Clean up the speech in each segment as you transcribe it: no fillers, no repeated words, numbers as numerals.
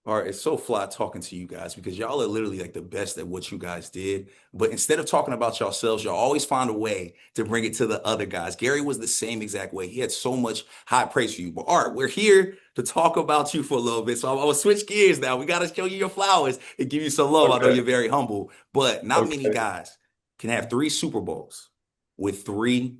All right, it's so fly talking to you guys because y'all are literally like the best at what you guys did. But instead of talking about yourselves, y'all always find a way to bring it to the other guys. Gary was the same exact way. He had so much high praise for you. But Art, we're here to talk about you for a little bit. So I'm gonna switch gears now. We gotta show you your flowers and give you some love. I know Okay. you're very humble, but not many Okay. guys can have three Super Bowls with three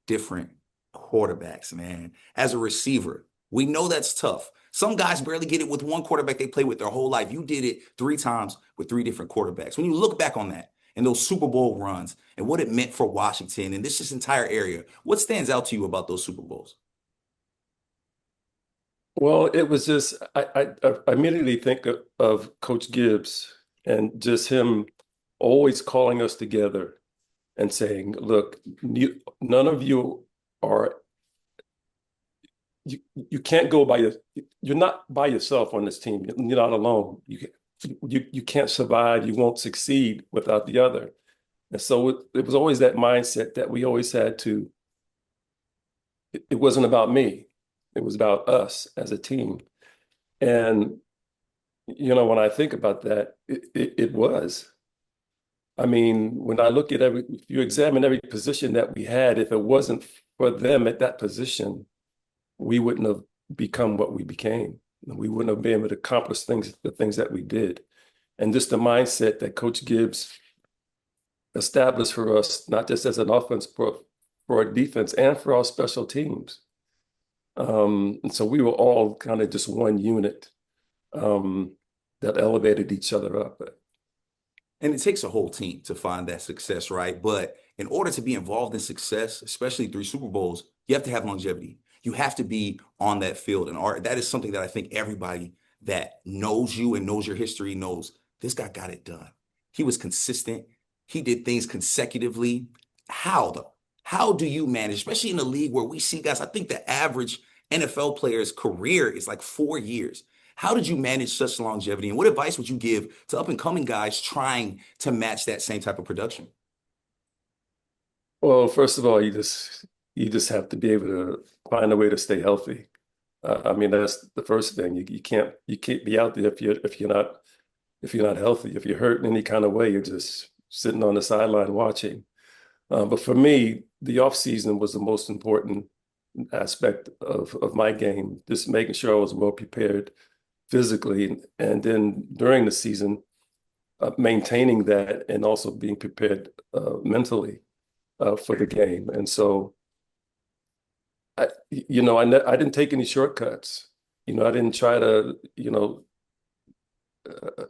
different quarterbacks, man. As a receiver, we know that's tough. Some guys barely get it with one quarterback they play with their whole life. You did it three times with three different quarterbacks. When you look back on that and those Super Bowl runs and what it meant for Washington and this entire area, what stands out to you about those Super Bowls? Well, it was just I immediately think of Coach Gibbs and just him always calling us together and saying, "Look, none of you are you can't go by you're not by yourself on this team. You're not alone. You can't survive. You won't succeed without the other." And so it was always that mindset that we always had to. It wasn't about me. It was about us as a team. And when I think about that, it was. I mean, when I look at if you examine every position that we had, if it wasn't for them at that position, we wouldn't have become what we became. We wouldn't have been able to accomplish the things that we did. And just the mindset that Coach Gibbs established for us, not just as an offense, but for our defense and for our special teams. And so we were all kind of just one unit um, that elevated each other up. And it takes a whole team to find that success, right? But in order to be involved in success, especially through Super Bowls, you have to have longevity. You have to be on that field. And Art, that is something that I think everybody that knows you and knows your history knows this guy got it done. He was consistent. He did things consecutively. How though? How do you manage, especially in a league where we see guys? I think the average NFL player's career is like 4 years. How did you manage such longevity? And what advice would you give to up and coming guys trying to match that same type of production? Well, first of all, you just have to be able to find a way to stay healthy. I mean, that's the first thing. You can't be out there if you're not healthy. If you're hurt in any kind of way, you're just sitting on the sideline watching. But for me, the off season was the most important aspect of my game. Just making sure I was well prepared physically, and then during the season, maintaining that and also being prepared mentally for the game. And so, I didn't take any shortcuts. I didn't try to, uh,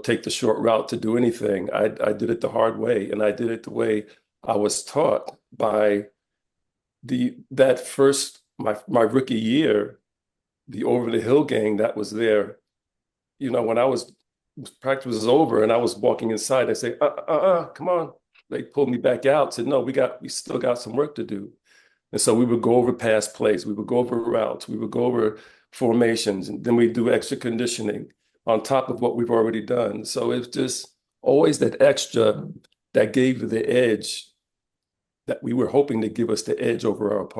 take the short route to do anything. I did it the hard way, and I did it the way I was taught by that first my rookie year, the over the hill gang that was there. When practice was over and I was walking inside, they say, come on. They pulled me back out, said, no, we still got some work to do. And so we would go over past plays, we would go over routes, we would go over formations, and then we do extra conditioning on top of what we've already done. So it's just always that extra that gave you the edge that we were hoping to give us the edge over our opponents.